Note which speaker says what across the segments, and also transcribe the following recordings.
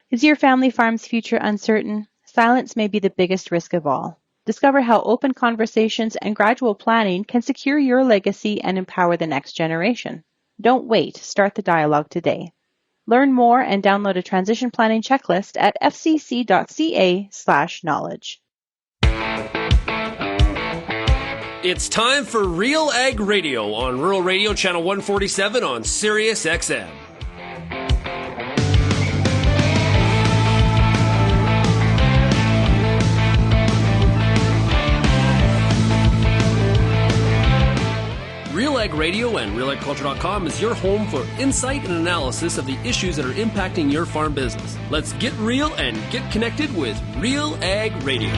Speaker 1: Is your family farm's future uncertain? Silence may be the biggest risk of all. Discover how open conversations and gradual planning can secure your legacy and empower the next generation. Don't wait. Start the dialogue today. Learn more and download a transition planning checklist at fcc.ca/knowledge.
Speaker 2: It's time for RealAg Radio on Rural Radio Channel 147 on Sirius XM. RealAg Radio and RealAgriculture.com is your home for insight and analysis of the issues that are impacting your farm business. Let's get real and get connected with RealAg Radio.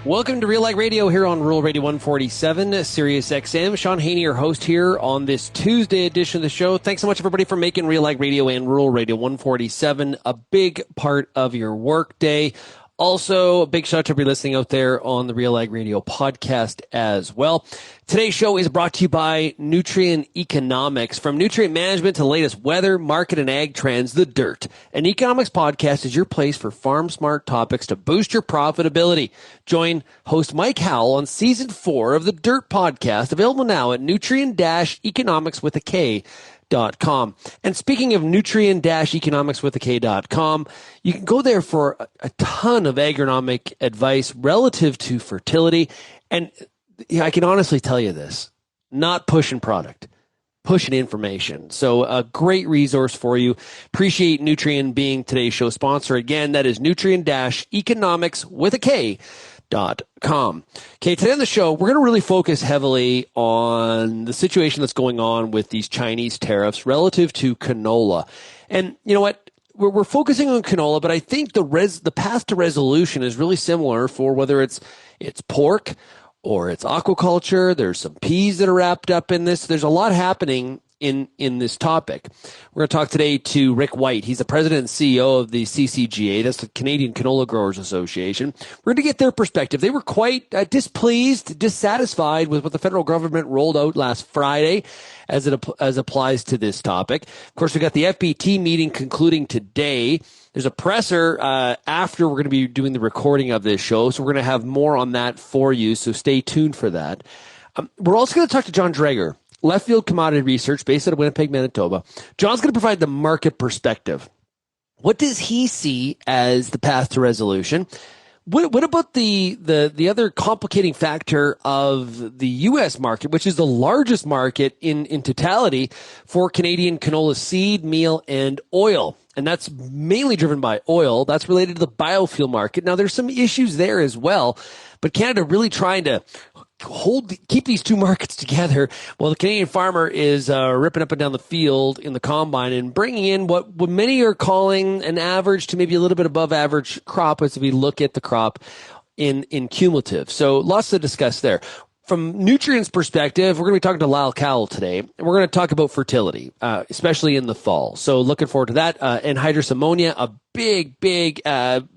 Speaker 2: Welcome to RealAg Radio here on Rural Radio 147, Sirius XM. Shaun Haney, your host here on this Tuesday edition of the show. Thanks so much, everybody, for making RealAg Radio and Rural Radio 147 a big part of your work day. Also, a big shout out to everybody listening out there on the RealAg Radio podcast as well. Today's show is brought to you by Nutrien eKonomics. From nutrient management to the latest weather, market, and ag trends, The Dirt. An eKonomics podcast is your place for farm smart topics to boost your profitability. Join host Mike Howell on season 4 of The Dirt podcast, available now at Nutrien-economics with a K.com. And speaking of Nutrien-economics with a K.com, you can go there for a ton of agronomic advice relative to fertility. And I can honestly tell you this, not pushing product, pushing information. So a great resource for you. Appreciate Nutrien being today's show sponsor. Again, that is Nutrien-economics with a K.com. Okay, today on the show, we're going to really focus heavily on the situation that's going on with these Chinese tariffs relative to canola. And you know what? We're focusing on canola, but I think the path to resolution is really similar for whether it's pork or it's aquaculture. There's some peas that are wrapped up in this. There's a lot happening in this topic. We're going to talk today to Rick White. He's the president and CEO of the CCGA. That's the Canadian Canola Growers Association. We're going to get their perspective. They were quite displeased, dissatisfied with what the federal government rolled out last Friday as applies to this topic. Of course, we've got the FBT meeting concluding today. There's a presser after we're going to be doing the recording of this show, so we're going to have more on that for you, so stay tuned for that. We're also going to talk to John Dreidger, LeftField Commodity Research, based out of Winnipeg, Manitoba. John's going to provide the market perspective. What does he see as the path to resolution? What about the other complicating factor of the U.S. market, which is the largest market in totality for Canadian canola seed, meal, and oil? And that's mainly driven by oil. That's related to the biofuel market. Now, there's some issues there as well, but Canada really trying to keep these two markets together while the Canadian farmer is ripping up and down the field in the combine and bringing in what many are calling an average to maybe a little bit above average crop as we look at the crop in cumulative. So lots to discuss there. From Nutrien's perspective, we're going to be talking to Lyle Cowell today, and we're going to talk about fertility, especially in the fall. So looking forward to that. Anhydrous ammonia, a big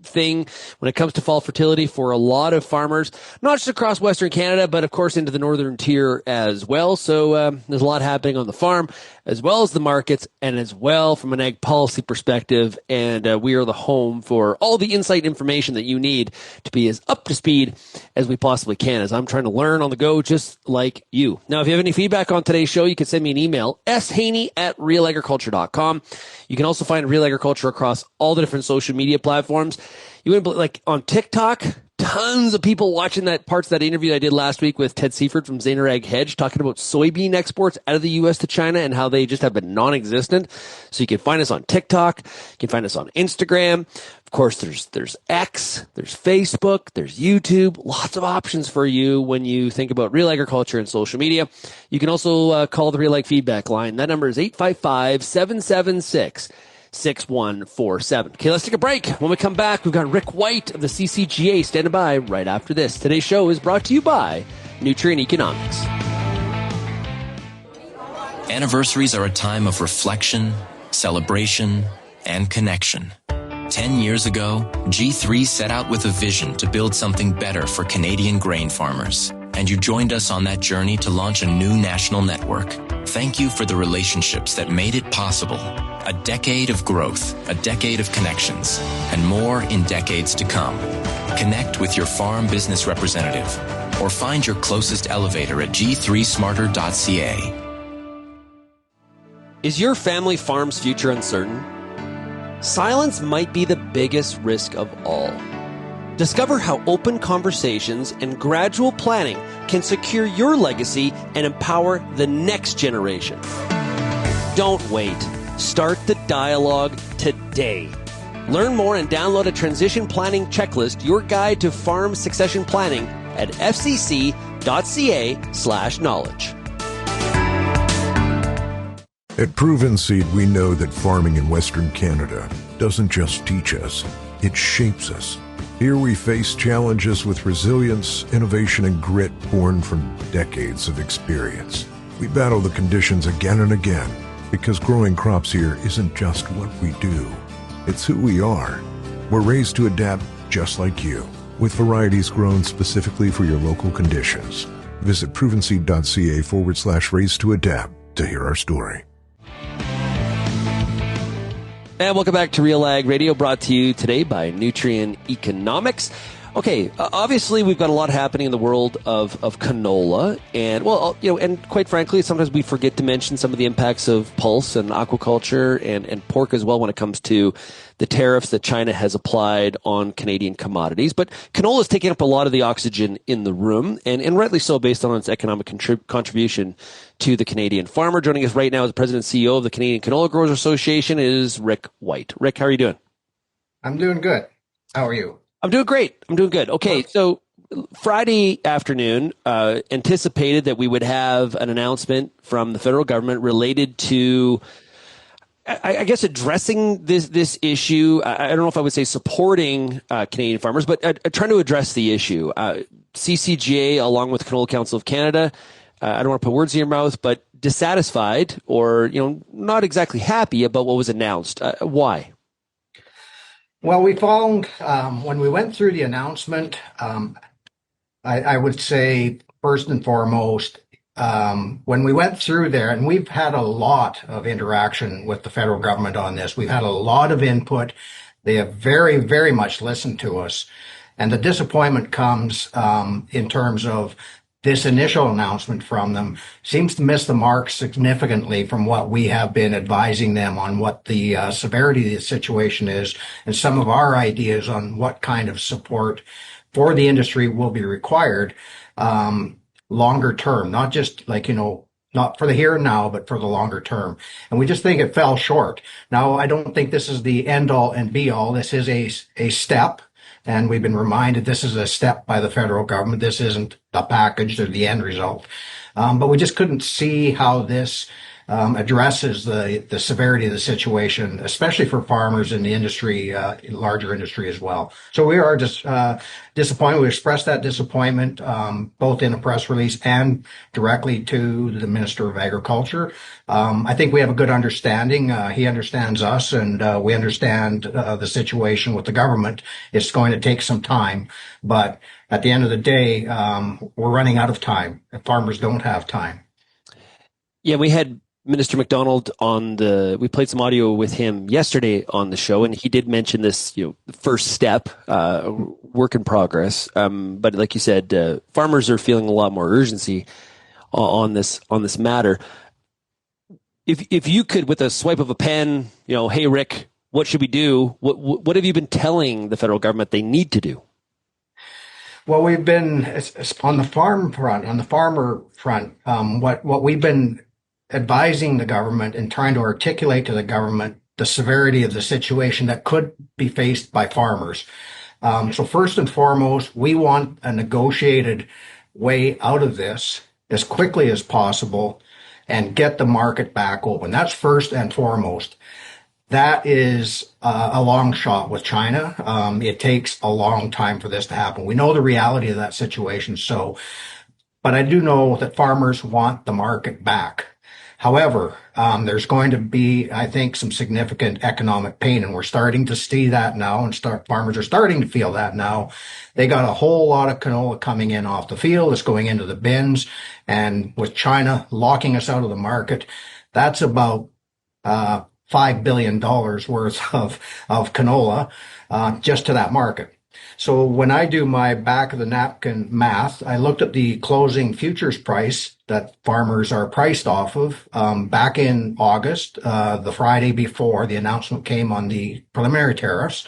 Speaker 2: thing when it comes to fall fertility for a lot of farmers, not just across Western Canada, but of course into the northern tier as well. So there's a lot happening on the farm, as well as the markets, and as well from an ag policy perspective. And we are the home for all the insight information that you need to be as up to speed as we possibly can, as I'm trying to learn on the go just like you. Now, if you have any feedback on today's show, you can send me an email, shaney@realagriculture.com. You can also find Real Agriculture across all the different social media platforms. You wouldn't believe, like on TikTok, tons of people watching parts of that interview I did last week with Ted Seifert from Zaner Ag Hedge, talking about soybean exports out of the U.S. to China and how they just have been non-existent. So you can find us on TikTok. You can find us on Instagram. Of course, there's X, there's Facebook, there's YouTube. Lots of options for you when you think about real agriculture and social media. You can also call the Real Ag feedback line. That number is 855-776-6147. Okay, let's take a break. When we come back, we've got Rick White of the CCGA standing by right after this. Today's show is brought to you by Nutrien eKonomics.
Speaker 3: Anniversaries are a time of reflection, celebration, and connection. 10 years ago, G3 set out with a vision to build something better for Canadian grain farmers. And you joined us on that journey to launch a new national network, Thank you for the relationships that made it possible. A decade of growth, a decade of connections, and more in decades to come. Connect with your farm business representative or find your closest elevator at g3smarter.ca.
Speaker 2: Is your family farm's future uncertain? Silence might be the biggest risk of all. Discover how open conversations and gradual planning can secure your legacy and empower the next generation. Don't wait. Start the dialogue today. Learn more and download a transition planning checklist, your guide to farm succession planning at fcc.ca/knowledge.
Speaker 4: At Proven Seed, we know that farming in Western Canada doesn't just teach us, it shapes us. Here we face challenges with resilience, innovation, and grit born from decades of experience. We battle the conditions again and again because growing crops here isn't just what we do, it's who we are. We're raised to adapt just like you, with varieties grown specifically for your local conditions. Visit provenseed.ca/raised to adapt to hear our story.
Speaker 2: And welcome back to RealAg Radio, brought to you today by Nutrien eKonomics. Okay, obviously we've got a lot happening in the world of canola, and and quite frankly, sometimes we forget to mention some of the impacts of pulse and aquaculture and pork as well when it comes to the tariffs that China has applied on Canadian commodities. But canola is taking up a lot of the oxygen in the room, and rightly so, based on its economic contribution to the Canadian farmer. Joining us right now as the President and CEO of the Canadian Canola Growers Association is Rick White. Rick, how are you doing?
Speaker 5: I'm doing good. How are you?
Speaker 2: I'm doing great. I'm doing good. Okay, so Friday afternoon, anticipated that we would have an announcement from the federal government related to, I guess, addressing this issue. I don't know if I would say supporting Canadian farmers, but trying to address the issue. CCGA, along with Canola Council of Canada, I don't want to put words in your mouth, but dissatisfied or not exactly happy about what was announced. Why?
Speaker 5: Well, we found when we went through the announcement, I would say first and foremost, when we went through there, and we've had a lot of interaction with the federal government on this, we've had a lot of input. They have very, very much listened to us. And the disappointment comes in terms of this initial announcement from them seems to miss the mark significantly from what we have been advising them on what the severity of the situation is and some of our ideas on what kind of support for the industry will be required longer term, not just not for the here and now, but for the longer term. And we just think it fell short. Now, I don't think this is the end all and be all. This is a step. And we've been reminded this is a step by the federal government. This isn't the package or the end result. But we just couldn't see how this addresses the severity of the situation, especially for farmers in the industry, larger industry as well. So we are just disappointed. We expressed that disappointment both in a press release and directly to the Minister of Agriculture. I think we have a good understanding. He understands us, and we understand the situation with the government. It's going to take some time, but at the end of the day, we're running out of time. Farmers don't have time.
Speaker 2: Yeah, we had Minister McDonald we played some audio with him yesterday on the show, and he did mention this, first step, work in progress. But like you said, farmers are feeling a lot more urgency on this matter. If you could, with a swipe of a pen, hey Rick, what should we do? What have you been telling the federal government they need to do?
Speaker 5: Well, we've been on the farmer front. What we've been advising the government and trying to articulate to the government the severity of the situation that could be faced by farmers. So first and foremost, we want a negotiated way out of this as quickly as possible and get the market back open. That's first and foremost. That is a long shot with China. It takes a long time for this to happen. We know the reality of that situation. But I do know that farmers want the market back. However, there's going to be, I think, some significant economic pain, and we're starting to see that now, and farmers are starting to feel that now. They got a whole lot of canola coming in off the field. It's going into the bins, and with China locking us out of the market, that's about $5 billion worth of canola just to that market. So when I do my back of the napkin math, I looked at the closing futures price that farmers are priced off of back in August, the Friday before the announcement came on the preliminary tariffs.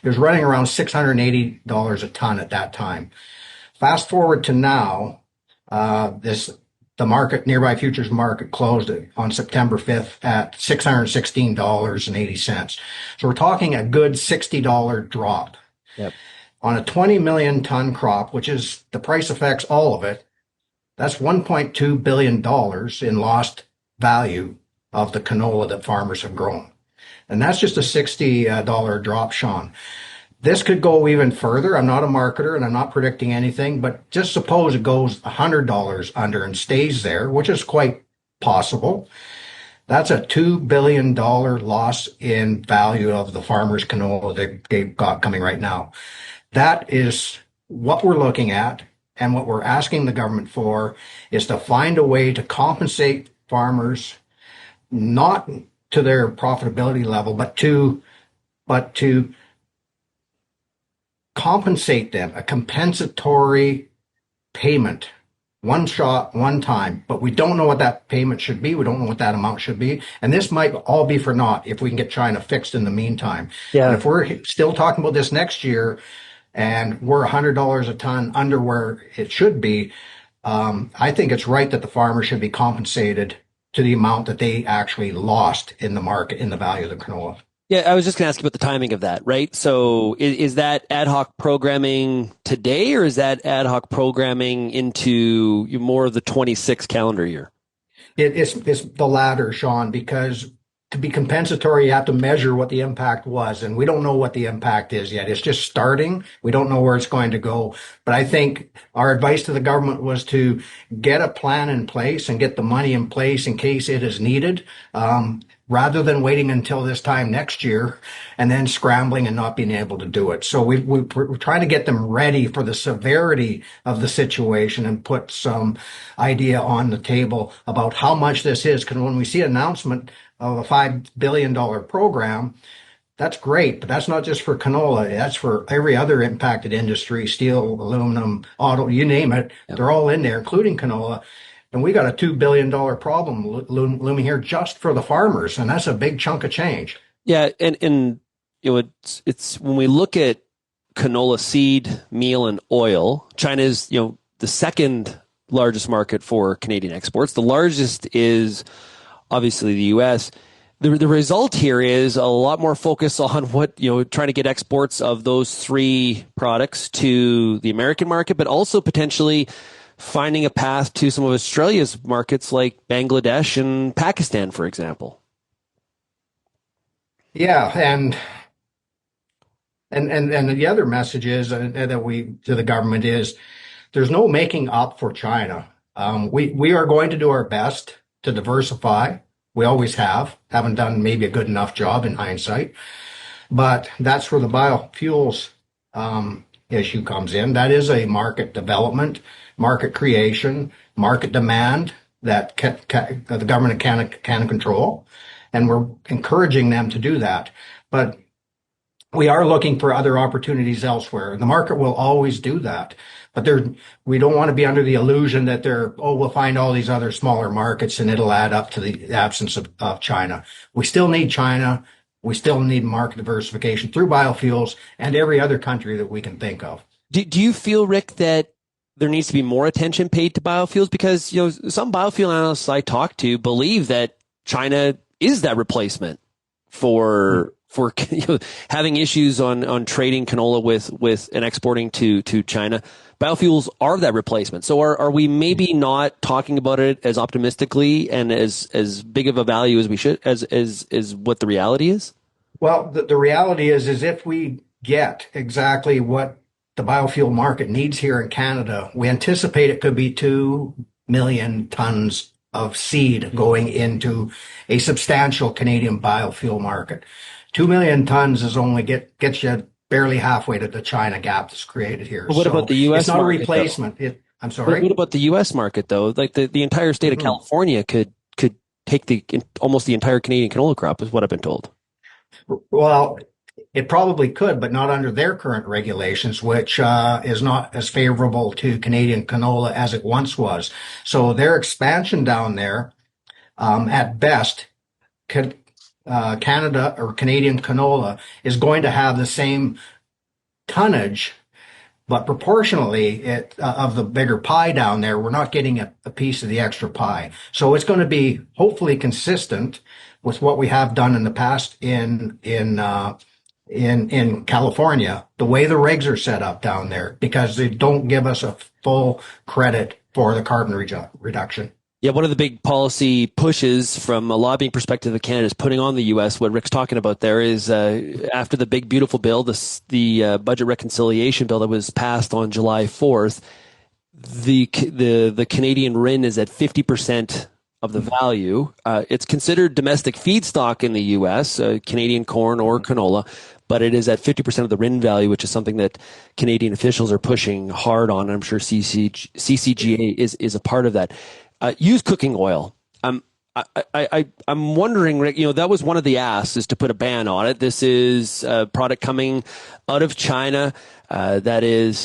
Speaker 5: It was running around $680 a ton at that time. Fast forward to now, the market, nearby futures market, closed on September 5th at $616.80. So we're talking a good $60 drop.
Speaker 2: Yep.
Speaker 5: On a 20 million ton crop, which is the price affects all of it, that's $1.2 billion in lost value of the canola that farmers have grown. And that's just a $60 drop, Shaun. This could go even further. I'm not a marketer and I'm not predicting anything, but just suppose it goes $100 under and stays there, which is quite possible. That's a $2 billion loss in value of the farmers' canola they've got coming right now. That is what we're looking at, and what we're asking the government for is to find a way to compensate farmers, not to their profitability level, but to compensate them, a compensatory payment, one shot, one time. But we don't know what that payment should be. We don't know what that amount should be. And this might all be for naught if we can get China fixed in the meantime.
Speaker 2: Yeah.
Speaker 5: And if we're still talking about this next year, and we're $100 a ton under where it should be, I think it's right that the farmers should be compensated to the amount that they actually lost in the market, in the value of the canola.
Speaker 2: Yeah, I was just going to ask you about the timing of that, right? So is that ad hoc programming today, or is that ad hoc programming into more of the 26 calendar year?
Speaker 5: It's the latter, Shaun, because to be compensatory, you have to measure what the impact was. And we don't know what the impact is yet. It's just starting. We don't know where it's going to go. But I think our advice to the government was to get a plan in place and get the money in place in case it is needed, rather than waiting until this time next year and then scrambling and not being able to do it. So we're trying to get them ready for the severity of the situation and put some idea on the table about how much this is. Because when we see an announcement of a $5 billion program, that's great, but that's not just for canola. That's for every other impacted industry, steel, aluminum, auto, you name it. Yep. They're all in there, including canola. And we got a $2 billion problem looming here just for the farmers. And that's a big chunk of change.
Speaker 2: Yeah. And it's when we look at canola seed, meal, and oil, China is, the second largest market for Canadian exports. The largest is obviously the U.S. The result here is a lot more focus on trying to get exports of those three products to the American market, but also potentially finding a path to some of Australia's markets like Bangladesh and Pakistan, for example.
Speaker 5: Yeah, and the other message is that we to the government is there's no making up for China. We are going to do our best to diversify. We always haven't done maybe a good enough job in hindsight, but that's where the biofuels issue comes in. That is a market development, market creation, market demand that the government can control, and we're encouraging them to do that. But we are looking for other opportunities elsewhere. The market will always do that. But we don't want to be under the illusion that we'll find all these other smaller markets and it'll add up to the absence of China. We still need China. We still need market diversification through biofuels and every other country that we can think of.
Speaker 2: Do you feel, Rick, that there needs to be more attention paid to biofuels? Because, some biofuel analysts I talk to believe that China is that replacement for having issues on trading canola with and exporting to China. Biofuels are that replacement. So are we maybe not talking about it as optimistically and as big of a value as we should, as what the reality is?
Speaker 5: Well, the reality is if we get exactly what the biofuel market needs here in Canada, we anticipate it could be 2 million tons of seed going into a substantial Canadian biofuel market. 2 million tons is only gets you barely halfway to the China gap that's created here.
Speaker 2: But what about the U.S.
Speaker 5: It's not
Speaker 2: market,
Speaker 5: a replacement. I'm sorry.
Speaker 2: What about the U.S. market, though? Like the entire state of California could take almost the entire Canadian canola crop, is what I've been told.
Speaker 5: Well, it probably could, but not under their current regulations, which is not as favorable to Canadian canola as it once was. So their expansion down there, at best, Canada or Canadian canola is going to have the same tonnage, but proportionally of the bigger pie down there, we're not getting a piece of the extra pie. So it's going to be hopefully consistent with what we have done in the past in California, the way the regs are set up down there, because they don't give us a full credit for the carbon reduction.
Speaker 2: Yeah, one of the big policy pushes from a lobbying perspective of Canada is putting on the U.S. What Rick's talking about there is after the big, beautiful bill, the budget reconciliation bill that was passed on July 4th, the Canadian RIN is at 50% of the value. It's considered domestic feedstock in the U.S., Canadian corn or canola, but it is at 50% of the RIN value, which is something that Canadian officials are pushing hard on. I'm sure CCGA is a part of that. Used cooking oil. I'm wondering, Rick, that was one of the asks, is to put a ban on it. This is a product coming out of China that is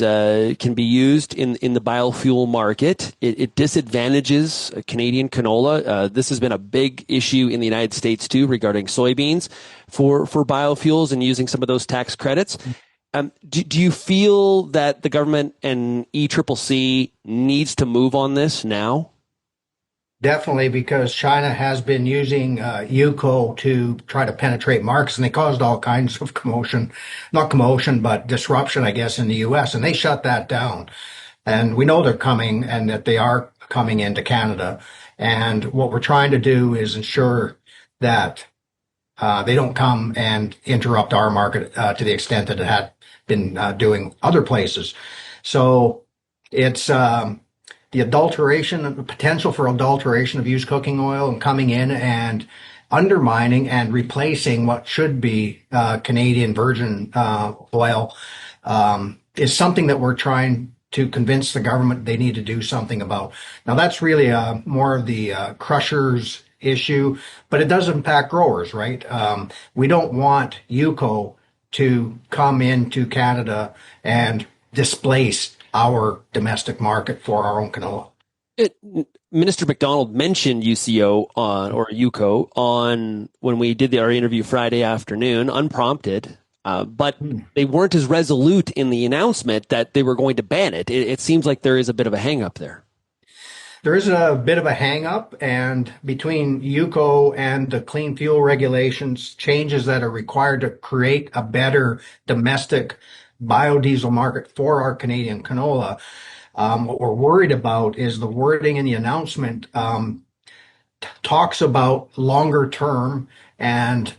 Speaker 2: can be used in the biofuel market. It disadvantages Canadian canola. This has been a big issue in the United States too, regarding soybeans for biofuels and using some of those tax credits. Do you feel that the government and ECCC needs to move on this now?
Speaker 5: Definitely, because China has been using UCO to try to penetrate markets, and they caused all kinds of but disruption, I guess, in the U.S., and they shut that down. And we know they're coming, and that they are coming into Canada. And what we're trying to do is ensure that they don't come and interrupt our market to the extent that it had been doing other places. So it's the adulteration, the potential for adulteration of used cooking oil and coming in and undermining and replacing what should be Canadian virgin oil is something that we're trying to convince the government they need to do something about. Now, that's really more of the crushers issue, but it does impact growers, right? We don't want UCO to come into Canada and displace our domestic market for our own canola.
Speaker 2: Minister McDonald mentioned UCO or UCO on when we did our interview Friday afternoon, unprompted, but they weren't as resolute in the announcement that they were going to ban it. It seems like there is a bit of a hang-up there.
Speaker 5: There is a bit of a hang-up, and between UCO and the clean fuel regulations, changes that are required to create a better domestic biodiesel market for our Canadian canola. What we're worried about is the wording in the announcement talks about longer term and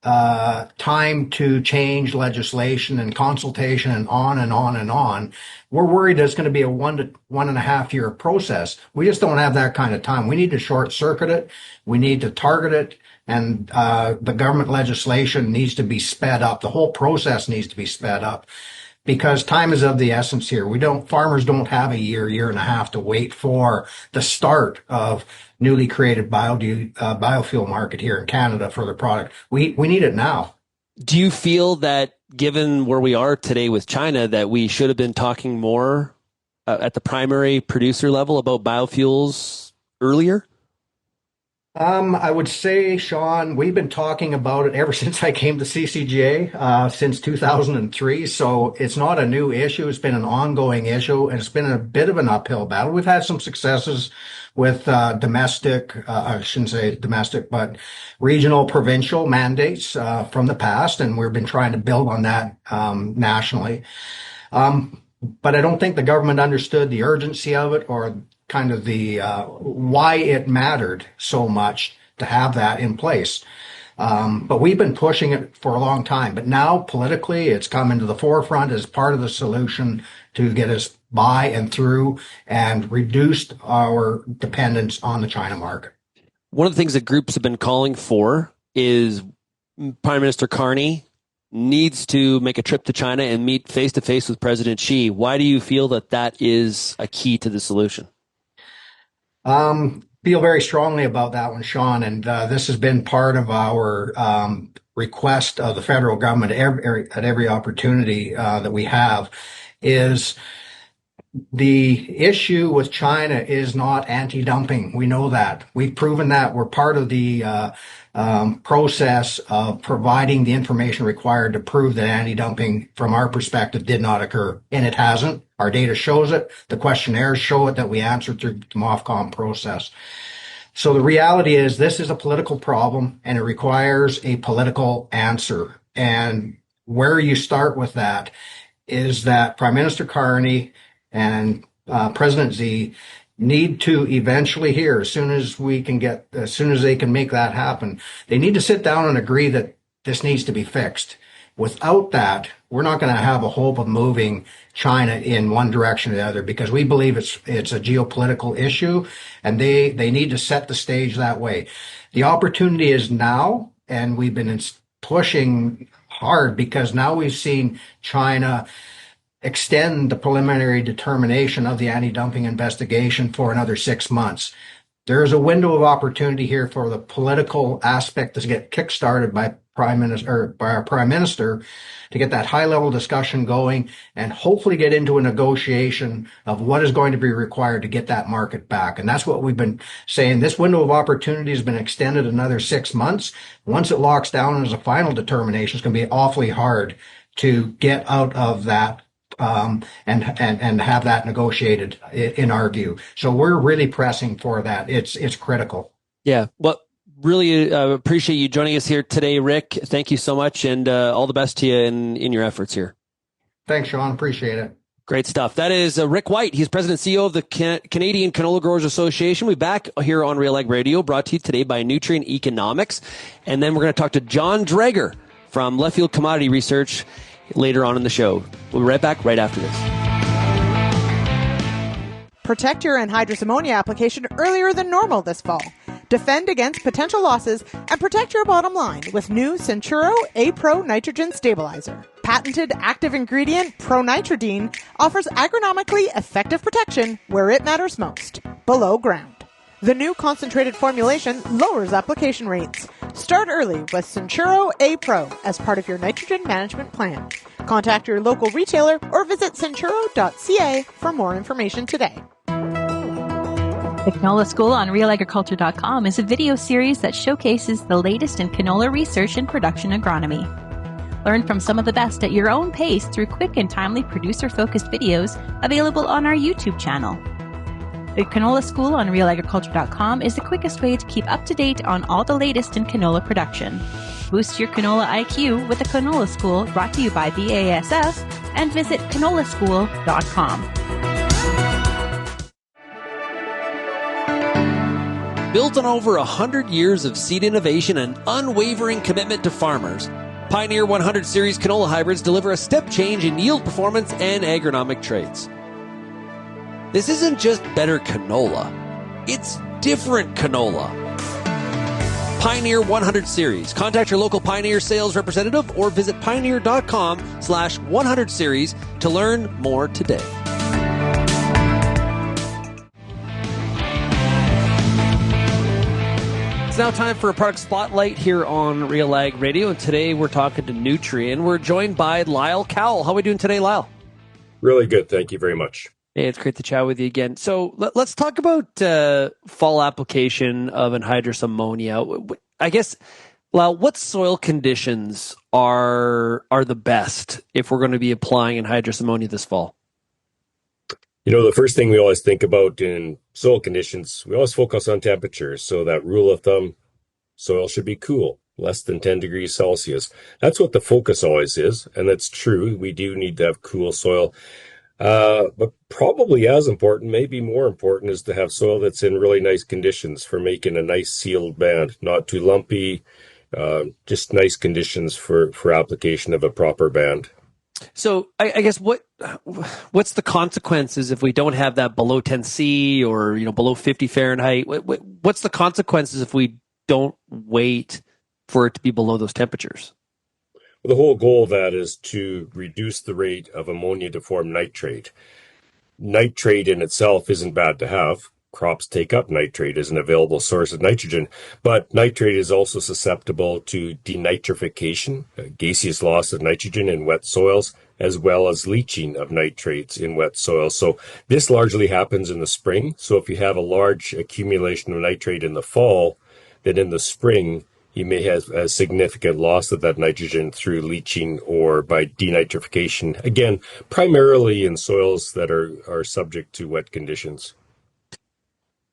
Speaker 5: time to change legislation and consultation and on and on and on. We're worried it's going to be a 1 to 1.5 year process. We just don't have that kind of time. We need to short circuit it. We need to target it. And the government legislation needs to be sped up. The whole process needs to be sped up because time is of the essence here. Farmers don't have a year and a half to wait for the start of newly created biofuel market here in Canada for the product. We need it now.
Speaker 2: Do you feel that given where we are today with China, that we should have been talking more at the primary producer level about biofuels earlier?
Speaker 5: I would say, Shaun, we've been talking about it ever since I came to CCGA, since 2003. So it's not a new issue. It's been an ongoing issue, and it's been a bit of an uphill battle. We've had some successes with I shouldn't say domestic, but regional, provincial mandates from the past, and we've been trying to build on that nationally. But I don't think the government understood the urgency of it or kind of the why it mattered so much to have that in place. But we've been pushing it for a long time. But now politically, it's come into the forefront as part of the solution to get us by and through and reduced our dependence on the China market.
Speaker 2: One of the things that groups have been calling for is Prime Minister Carney needs to make a trip to China and meet face-to-face with President Xi. Why do you feel that that is a key to the solution?
Speaker 5: Feel very strongly about that one, Shaun, and this has been part of our request of the federal government at every opportunity that we have, is the issue with China is not anti-dumping. We know that. We've proven that. We're part of the process of providing the information required to prove that anti-dumping, from our perspective, did not occur. And it hasn't. Our data shows it. The questionnaires show it that we answered through the MOFCOM process. So the reality is this is a political problem and it requires a political answer. And where you start with that is that Prime Minister Carney and President Xi need to eventually here, as soon as they can make that happen, they need to sit down and agree that this needs to be fixed. Without that, we're not going to have a hope of moving China in one direction or the other, because we believe it's a geopolitical issue and they need to set the stage that way. The opportunity is now, and we've been pushing hard because now we've seen China extend the preliminary determination of the anti-dumping investigation for another 6 months. There's a window of opportunity here for the political aspect to get kickstarted by our Prime Minister to get that high-level discussion going and hopefully get into a negotiation of what is going to be required to get that market back. And that's what we've been saying. This window of opportunity has been extended another 6 months. Once it locks down as a final determination, it's going to be awfully hard to get out of that and have that negotiated, in our view. So we're really pressing for that. It's critical.
Speaker 2: Yeah. Well, really appreciate you joining us here today, Rick. Thank you so much, and all the best to you in your efforts here.
Speaker 5: Thanks, Shaun. Appreciate it.
Speaker 2: Great stuff. That is Rick White. He's President and CEO of the Canadian Canola Growers Association. We're back here on RealAg Radio, brought to you today by Nutrien eKonomics. And then we're going to talk to John Dreidger from LeftField Commodity Research later on in the show. We'll be right back right after this.
Speaker 6: Protect your anhydrous ammonia application earlier than normal this fall. Defend against potential losses and protect your bottom line with new Centuro A-Pro Nitrogen Stabilizer. Patented active ingredient pronitridine offers agronomically effective protection where it matters most, below ground. The new concentrated formulation lowers application rates. Start early with Centuro A-Pro as part of your nitrogen management plan. Contact your local retailer or visit centuro.ca for more information today.
Speaker 1: The Canola School on RealAgriculture.com is a video series that showcases the latest in canola research and production agronomy. Learn from some of the best at your own pace through quick and timely producer-focused videos available on our YouTube channel. The Canola School on RealAgriculture.com is the quickest way to keep up to date on all the latest in canola production. Boost your canola IQ with the Canola School, brought to you by BASF, and visit canolaschool.com.
Speaker 2: Built on over 100 years of seed innovation and unwavering commitment to farmers, Pioneer 100 Series canola hybrids deliver a step change in yield performance and agronomic traits. This isn't just better canola, it's different canola. Pioneer 100 Series. Contact your local Pioneer sales representative or visit pioneer.com/100 series to learn more today. It's now time for a product spotlight here on RealAg Radio, and today we're talking to Nutrien. We're joined by Lyle Cowell. How are we doing today, Lyle?
Speaker 7: Really good. Thank you very much.
Speaker 2: Hey, it's great to chat with you again. So let's talk about fall application of anhydrous ammonia. I guess, Lyle, what soil conditions are the best if we're going to be applying anhydrous ammonia this fall?
Speaker 7: You know, the first thing we always think about in soil conditions, we always focus on temperature. So that rule of thumb, soil should be cool, less than 10 degrees Celsius. That's what the focus always is. And that's true. We do need to have cool soil. But probably as important, maybe more important, is to have soil that's in really nice conditions for making a nice sealed band, not too lumpy, just nice conditions for application of a proper band.
Speaker 2: So I guess what's the consequences if we don't have that below 10 C or below 50 Fahrenheit? What's the consequences if we don't wait for it to be below those temperatures?
Speaker 7: Well, the whole goal of that is to reduce the rate of ammonia to form nitrate. Nitrate in itself isn't bad to have. Crops take up nitrate as an available source of nitrogen, but nitrate is also susceptible to denitrification, gaseous loss of nitrogen in wet soils, as well as leaching of nitrates in wet soils. So this largely happens in the spring. So if you have a large accumulation of nitrate in the fall, then in the spring, you may have a significant loss of that nitrogen through leaching or by denitrification, again, primarily in soils that are subject to wet conditions.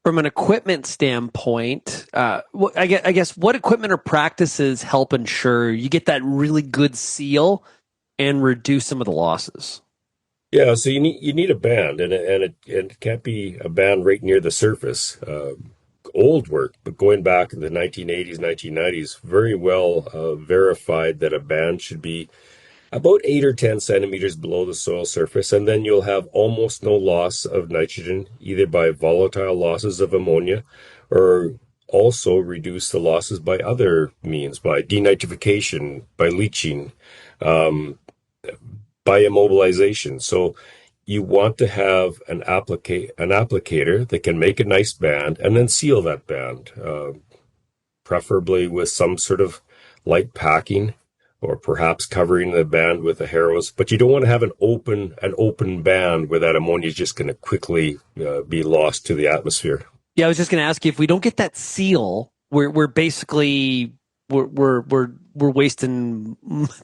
Speaker 2: From an equipment standpoint, I guess what equipment or practices help ensure you get that really good seal and reduce some of the losses?
Speaker 7: Yeah, so you need a band, and it can't be a band right near the surface. Old work, but going back in the 1980s, 1990s, very well verified that a band should be about 8 or 10 centimeters below the soil surface, and then you'll have almost no loss of nitrogen, either by volatile losses of ammonia or also reduce the losses by other means, by denitrification, by leaching, by immobilization. So you want to have an applicator that can make a nice band and then seal that band, preferably with some sort of light packing, or perhaps covering the band with a harrows. But you don't want to have an open band where that ammonia is just going to quickly be lost to the atmosphere.
Speaker 2: Yeah, I was just going to ask you, if we don't get that seal, we're basically we're wasting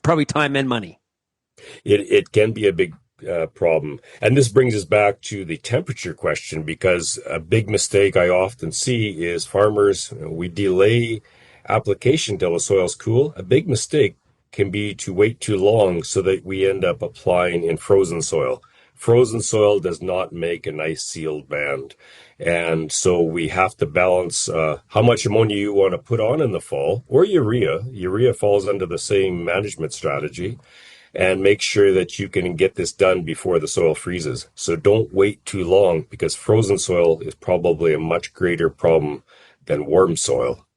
Speaker 2: probably time and money.
Speaker 7: It can be a big problem. And this brings us back to the temperature question, because a big mistake I often see is farmers, we delay application till the soil's cool. A big mistake can be to wait too long so that we end up applying in frozen soil. Frozen soil does not make a nice sealed band. And so we have to balance how much ammonia you want to put on in the fall, or urea. Urea falls under the same management strategy, and make sure that you can get this done before the soil freezes. So don't wait too long, because frozen soil is probably a much greater problem than warm soil.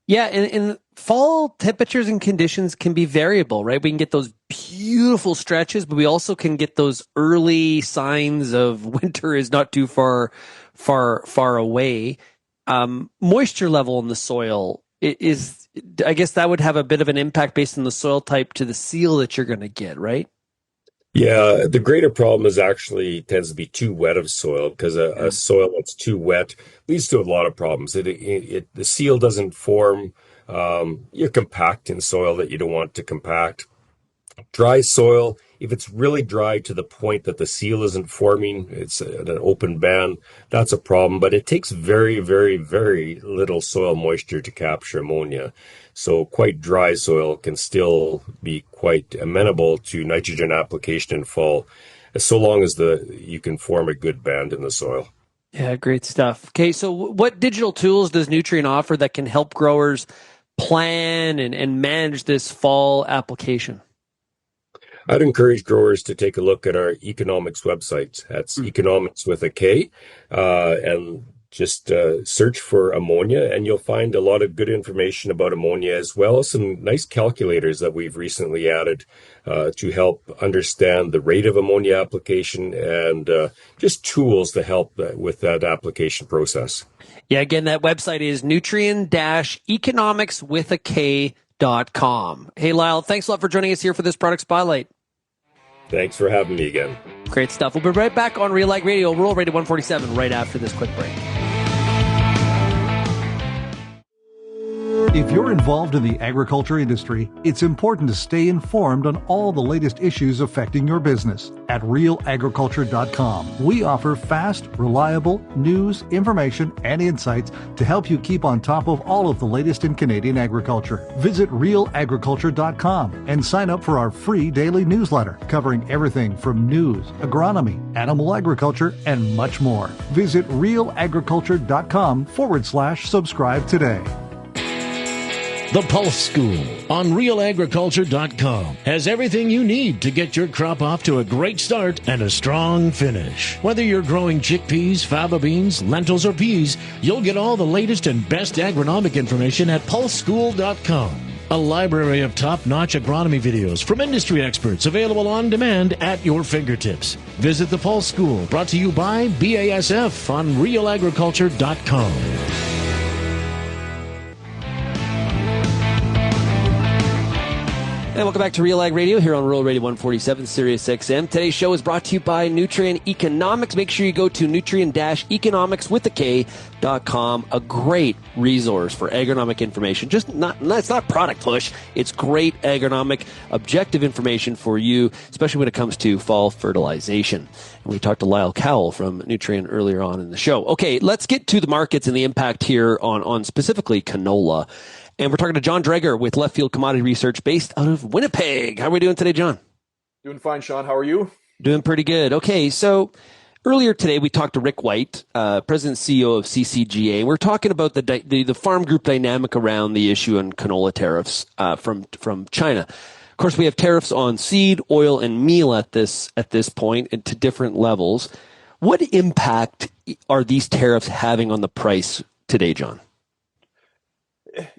Speaker 2: Yeah, and fall temperatures and conditions can be variable, right? We can get those beautiful stretches, but we also can get those early signs of winter is not too far away. Moisture level in the soil is, I guess that would have a bit of an impact based on the soil type to the seal that you're going to get, right?
Speaker 7: Yeah, the greater problem is actually tends to be too wet of soil, because a soil that's too wet leads to a lot of problems. The seal doesn't form. You're compacting soil that you don't want to compact. Dry soil, if it's really dry to the point that the seal isn't forming, it's an open band, that's a problem. But it takes very, very, very little soil moisture to capture ammonia. So quite dry soil can still be quite amenable to nitrogen application in fall, so long as you can form a good band in the soil.
Speaker 2: Yeah, great stuff. Okay, so what digital tools does Nutrien offer that can help growers plan and manage this fall application?
Speaker 7: I'd encourage growers to take a look at our eKonomics website. That's eKonomics with a K, and just search for ammonia, and you'll find a lot of good information about ammonia, as well as some nice calculators that we've recently added to help understand the rate of ammonia application, and just tools to help with that application process.
Speaker 2: Yeah, again, that website is nutrien-economics.com. Hey, Lyle, thanks a lot for joining us here for this product spotlight.
Speaker 7: Thanks for having me again.
Speaker 2: Great stuff. We'll be right back on RealAg Radio, Rural Radio 147, right after this quick break.
Speaker 8: If you're involved in the agriculture industry, it's important to stay informed on all the latest issues affecting your business. At RealAgriculture.com, we offer fast, reliable news, information, and insights to help you keep on top of all of the latest in Canadian agriculture. Visit RealAgriculture.com and sign up for our free daily newsletter covering everything from news, agronomy, animal agriculture, and much more. Visit RealAgriculture.com/subscribe today.
Speaker 9: The Pulse School on RealAgriculture.com has everything you need to get your crop off to a great start and a strong finish. Whether you're growing chickpeas, faba beans, lentils, or peas, you'll get all the latest and best agronomic information at PulseSchool.com. A library of top-notch agronomy videos from industry experts available on demand at your fingertips. Visit the Pulse School, brought to you by BASF on RealAgriculture.com.
Speaker 2: And welcome back to RealAg Radio here on Rural Radio 147, Sirius XM. Today's show is brought to you by Nutrien eKonomics. Make sure you go to Nutrien-eKonomics with the K.com. A great resource for agronomic information. It's not product push. It's great agronomic, objective information for you, especially when it comes to fall fertilization. And we talked to Lyle Cowell from Nutrien earlier on in the show. Okay, let's get to the markets and the impact here on specifically canola. And we're talking to John Dreidger with LeftField Commodity Research based out of Winnipeg. How are we doing today, John?
Speaker 10: Doing fine, Sean. How are you?
Speaker 2: Doing pretty good. Okay, so earlier today we talked to Rick White, President and CEO of CCGA. We're talking about the farm group dynamic around the issue on canola tariffs from China. Of course, we have tariffs on seed, oil, and meal at this point and to different levels. What impact are these tariffs having on the price today, John?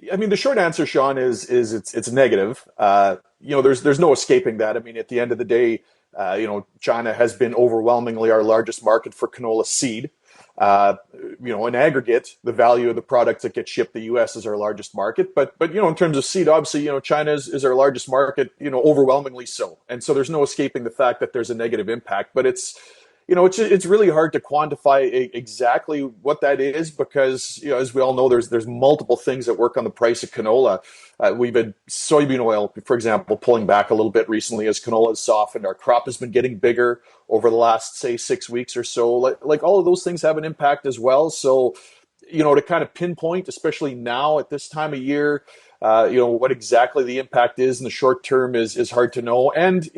Speaker 10: I mean, the short answer, Sean, is it's negative. There's no escaping that. I mean, at the end of the day, China has been overwhelmingly our largest market for canola seed. In aggregate, the value of the products that get shipped to the U.S. is our largest market. But in terms of seed, obviously, China is our largest market, overwhelmingly so. And so there's no escaping the fact that there's a negative impact. But it's really hard to quantify exactly what that is because, as we all know, there's multiple things that work on the price of canola. We've had soybean oil, for example, pulling back a little bit recently as canola has softened. Our crop has been getting bigger over the last, say, 6 weeks or so. Like all of those things have an impact as well. So, to kind of pinpoint, especially now at this time of year, what exactly the impact is in the short term is hard to know. And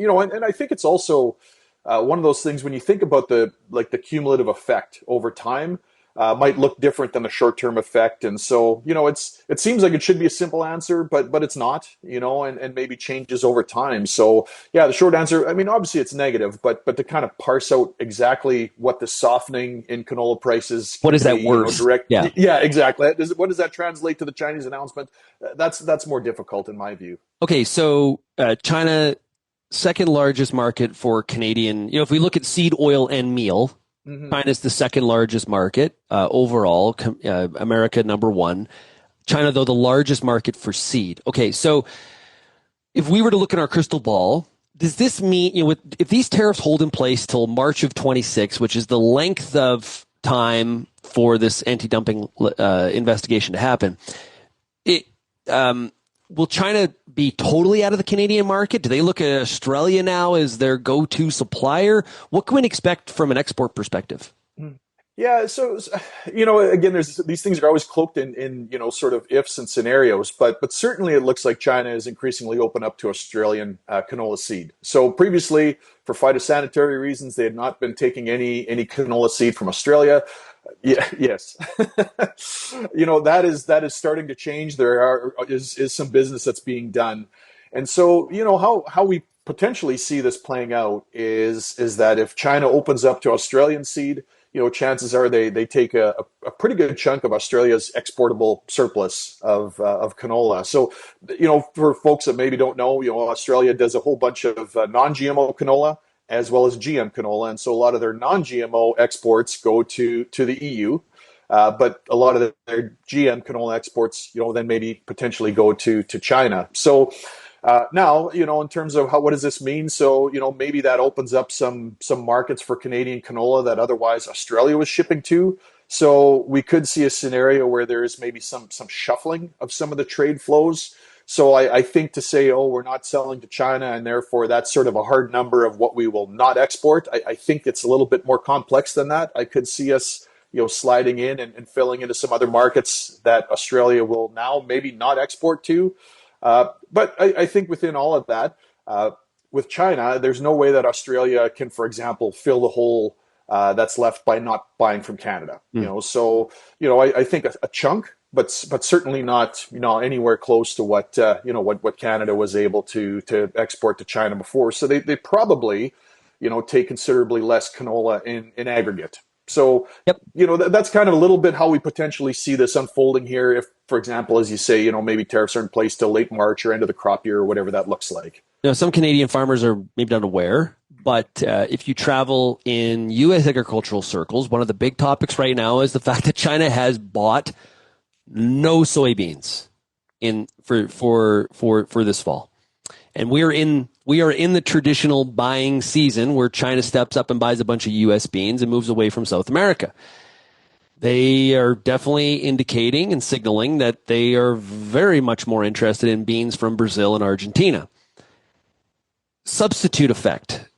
Speaker 10: I think it's also one of those things when you think about the cumulative effect over time might look different than the short-term effect. And so, it seems like it should be a simple answer, but it's not, and maybe changes over time. So yeah, the short answer, I mean, obviously it's negative, but to kind of parse out exactly what the softening in canola prices,
Speaker 2: what is that worth?
Speaker 10: Yeah, exactly. What does that translate to the Chinese announcement? That's more difficult in my view.
Speaker 2: Okay. So, China, second largest market for Canadian, if we look at seed, oil, and meal, China's the second largest market overall, America number one. China, though, the largest market for seed. Okay, so if we were to look in our crystal ball, does this mean, if these tariffs hold in place till March of 26, which is the length of time for this anti-dumping investigation to happen, will China be totally out of the Canadian market? Do they look at Australia now as their go-to supplier? What can we expect from an export perspective?
Speaker 10: Yeah, so again, these things are always cloaked in sort of ifs and scenarios, but certainly it looks like China is increasingly open up to Australian canola seed. So previously, for phytosanitary reasons, they had not been taking any canola seed from Australia. Yes. That is starting to change. There is some business that's being done. And so, how we potentially see this playing out is that if China opens up to Australian seed, chances are they take a pretty good chunk of Australia's exportable surplus of canola. So, for folks that maybe don't know, Australia does a whole bunch of non-GMO canola as well as GM canola. And so a lot of their non-GMO exports go to the EU, but a lot of their GM canola exports, then maybe potentially go to China. So now, in terms of what does this mean? So, maybe that opens up some markets for Canadian canola that otherwise Australia was shipping to. So we could see a scenario where there is maybe some shuffling of some of the trade flows. So I think to say, we're not selling to China and therefore that's sort of a hard number of what we will not export, I think it's a little bit more complex than that. I could see us, sliding in and filling into some other markets that Australia will now maybe not export to. But I think within all of that, with China, there's no way that Australia can, for example, fill the hole that's left by not buying from Canada. So, I think a chunk but certainly not, anywhere close to what what Canada was able to export to China before. So they probably, take considerably less canola in aggregate. So,
Speaker 2: Yep.
Speaker 10: That's kind of a little bit how we potentially see this unfolding here. If, for example, as you say, maybe tariffs are in place till late March or end of the crop year or whatever that looks like.
Speaker 2: Some Canadian farmers are maybe not aware, but if you travel in U.S. agricultural circles, one of the big topics right now is the fact that China has bought no soybeans for this fall, and we are in the traditional buying season where China steps up and buys a bunch of U.S. beans and moves away from South America. They are definitely indicating and signaling that they are very much more interested in beans from Brazil and Argentina. Substitute effect.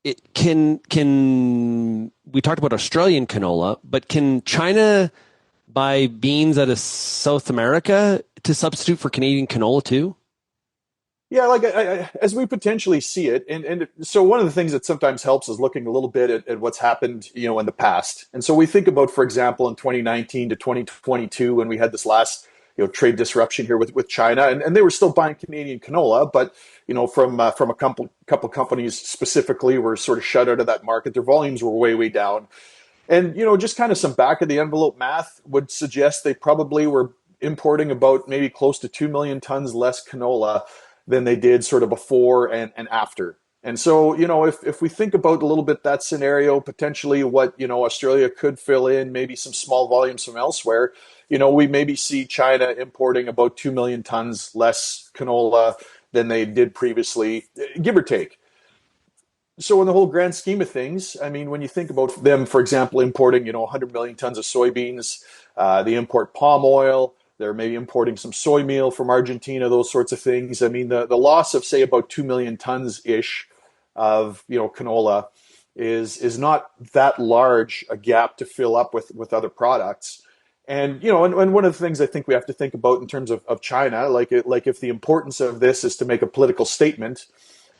Speaker 2: It can we talked about Australian canola, but can China buy beans out of South America to substitute for Canadian canola too?
Speaker 10: Yeah, like as we potentially see it, and so one of the things that sometimes helps is looking a little bit at what's happened, in the past. And so we think about, for example, in 2019 to 2022, when we had this last, trade disruption here with China, and they were still buying Canadian canola, but from a couple companies specifically were sort of shut out of that market. Their volumes were way down, and just kind of some back of the envelope math would suggest they probably were importing about maybe close to 2 million tons less canola than they did sort of before and after. And so, if we think about a little bit that scenario, potentially what, Australia could fill in, maybe some small volumes from elsewhere, we maybe see China importing about 2 million tons less canola than they did previously, give or take. So in the whole grand scheme of things, I mean, when you think about them, for example, importing, 100 million tons of soybeans, they import palm oil, they're maybe importing some soy meal from Argentina, those sorts of things. I mean, the loss of, say, about 2 million tons-ish of, canola is not that large a gap to fill up with other products. And, and one of the things I think we have to think about in terms of China, like if the importance of this is to make a political statement,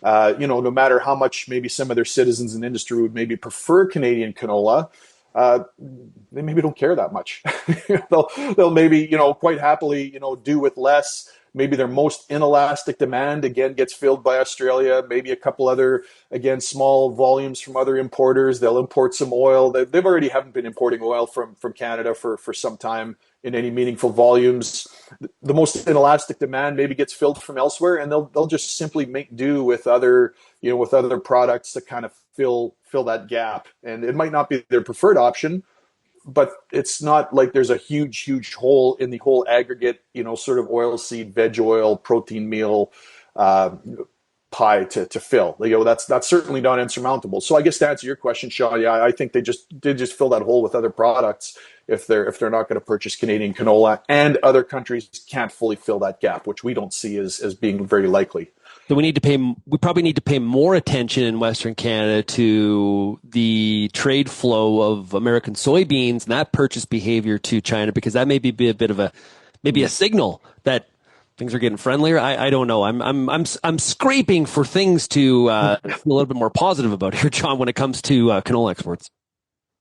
Speaker 10: no matter how much maybe some of their citizens and industry would maybe prefer Canadian canola, they maybe don't care that much. They'll maybe, quite happily, do with less. Maybe their most inelastic demand, again, gets filled by Australia, maybe a couple other, again, small volumes from other importers. They'll import some oil. They've already haven't been importing oil from Canada for some time in any meaningful volumes. The most inelastic demand maybe gets filled from elsewhere, and they'll just simply make do with other, with other products to kind of fill that gap. And it might not be their preferred option, but it's not like there's a huge hole in the whole aggregate, sort of oil seed, veg oil, protein meal pie to fill. That's certainly not insurmountable. So I guess to answer your question, Shaun, yeah, I think they just fill that hole with other products if they're not going to purchase Canadian canola, and other countries can't fully fill that gap, which we don't see as being very likely.
Speaker 2: So we probably need to pay more attention in Western Canada to the trade flow of American soybeans and that purchase behavior to China, because that may be a bit of a signal that things are getting friendlier. I don't know. I'm scraping for things to feel a little bit more positive about here, John, when it comes to canola exports.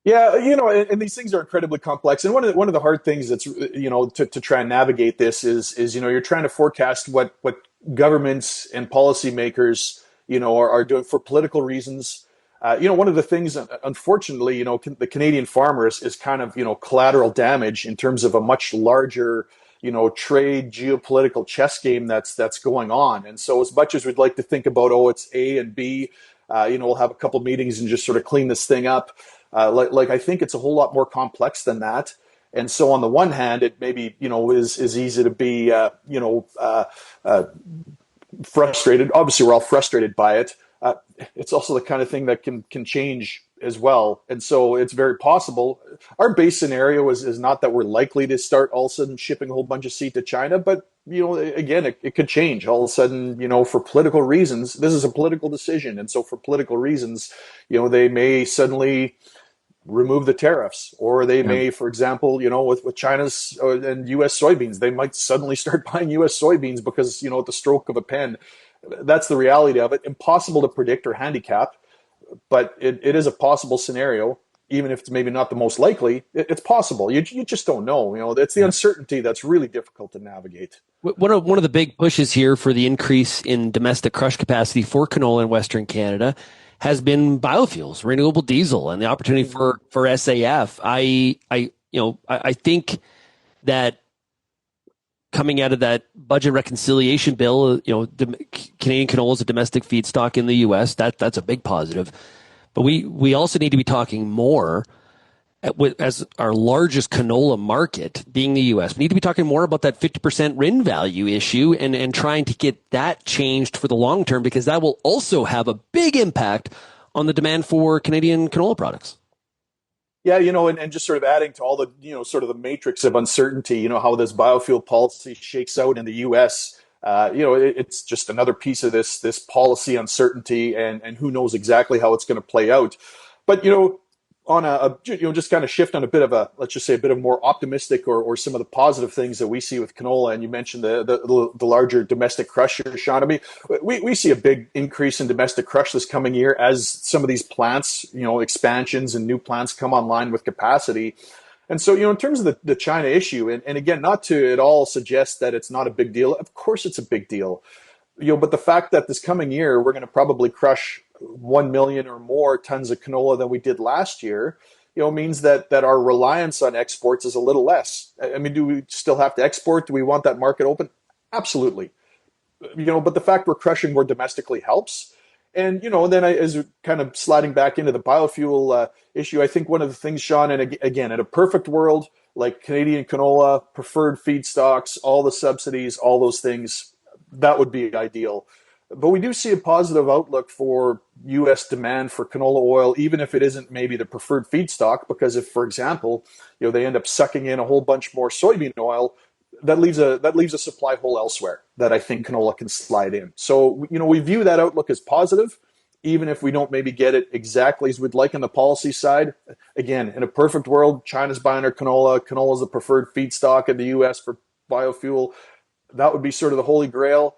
Speaker 10: Yeah, and these things are incredibly complex. And one of the hard things that's, to try and navigate this is you're trying to forecast what governments and policymakers, are doing for political reasons. One of the things, unfortunately, the Canadian farmers is kind of, collateral damage in terms of a much larger, trade geopolitical chess game that's going on. And so as much as we'd like to think about, it's A and B, we'll have a couple meetings and just sort of clean this thing up. I think it's a whole lot more complex than that. And so on the one hand, it maybe, is easy to be, frustrated. Obviously, we're all frustrated by it. It's also the kind of thing that can change as well. And so it's very possible. Our base scenario is not that we're likely to start all of a sudden shipping a whole bunch of seed to China, but, again, it could change all of a sudden, for political reasons. This is a political decision. And so for political reasons, they may suddenly remove the tariffs, or they may, for example, with China's and U.S. soybeans, they might suddenly start buying U.S. soybeans because, at the stroke of a pen. That's the reality of it. Impossible to predict or handicap, but it is a possible scenario. even if it's maybe not the most likely, it's possible. You just don't know. You know, it's the uncertainty that's really difficult to navigate.
Speaker 2: One of the big pushes here for the increase in domestic crush capacity for canola in Western Canada has been biofuels, renewable diesel, and the opportunity for SAF. I think that coming out of that budget reconciliation bill, Canadian canola is a domestic feedstock in the U.S. That's a big positive. But we also need to be talking more as our largest canola market being the U.S. We need to be talking more about that 50% RIN value issue and trying to get that changed for the long term, because that will also have a big impact on the demand for Canadian canola products.
Speaker 10: Yeah, and just sort of adding to all the, sort of the matrix of uncertainty, how this biofuel policy shakes out in the U.S., it's just another piece of this policy uncertainty, and who knows exactly how it's going to play out. But, on just kind of shift on a bit of let's just say a bit of more optimistic or some of the positive things that we see with canola. And you mentioned the larger domestic crusher, Shaun. I mean, we see a big increase in domestic crush this coming year as some of these plants, expansions and new plants come online with capacity. And so, in terms of the China issue, and again, not to at all suggest that it's not a big deal. Of course it's a big deal. But the fact that this coming year, we're going to probably crush 1 million or more tons of canola than we did last year, means that our reliance on exports is a little less. I mean, do we still have to export? Do we want that market open? Absolutely. But the fact we're crushing more domestically helps. And, then as kind of sliding back into the biofuel issue, I think one of the things, Shaun, and again, in a perfect world, like Canadian canola, preferred feedstocks, all the subsidies, all those things, that would be ideal. But we do see a positive outlook for U.S. demand for canola oil, even if it isn't maybe the preferred feedstock, because if, for example, they end up sucking in a whole bunch more soybean oil, that leaves a supply hole elsewhere that I think canola can slide in. So, we view that outlook as positive, even if we don't maybe get it exactly as we'd like on the policy side. Again, in a perfect world, China's buying our canola. Canola is the preferred feedstock in the U.S. for biofuel. That would be sort of the holy grail.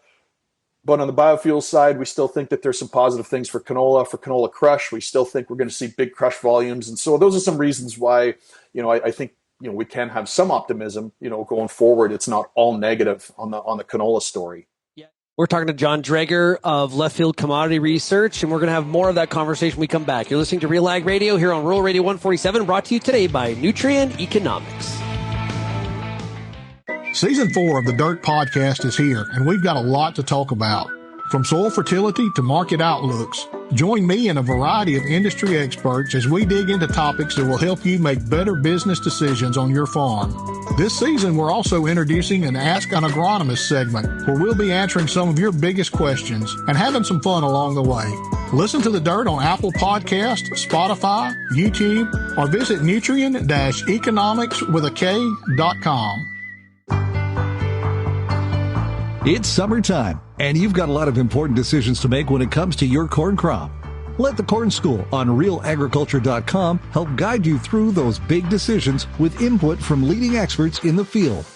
Speaker 10: But on the biofuel side, we still think that there's some positive things for canola crush. We still think we're going to see big crush volumes. And so those are some reasons why, I think, we can have some optimism, going forward. It's not all negative on the canola story.
Speaker 2: Yeah. We're talking to John Dreidger of LeftField Commodity Research, and we're going to have more of that conversation when we come back. You're listening to RealAg Radio here on Rural Radio 147, brought to you today by Nutrien eKonomics.
Speaker 11: Season 4 of the Dirt Podcast is here, and we've got a lot to talk about. From soil fertility to market outlooks, join me and a variety of industry experts as we dig into topics that will help you make better business decisions on your farm. This season, we're also introducing an Ask an Agronomist segment, where we'll be answering some of your biggest questions and having some fun along the way. Listen to The Dirt on Apple Podcasts, Spotify, YouTube, or visit nutrien-economics.com.
Speaker 8: It's summertime, and you've got a lot of important decisions to make when it comes to your corn crop. Let the Corn School on RealAgriculture.com help guide you through those big decisions with input from leading experts in the field.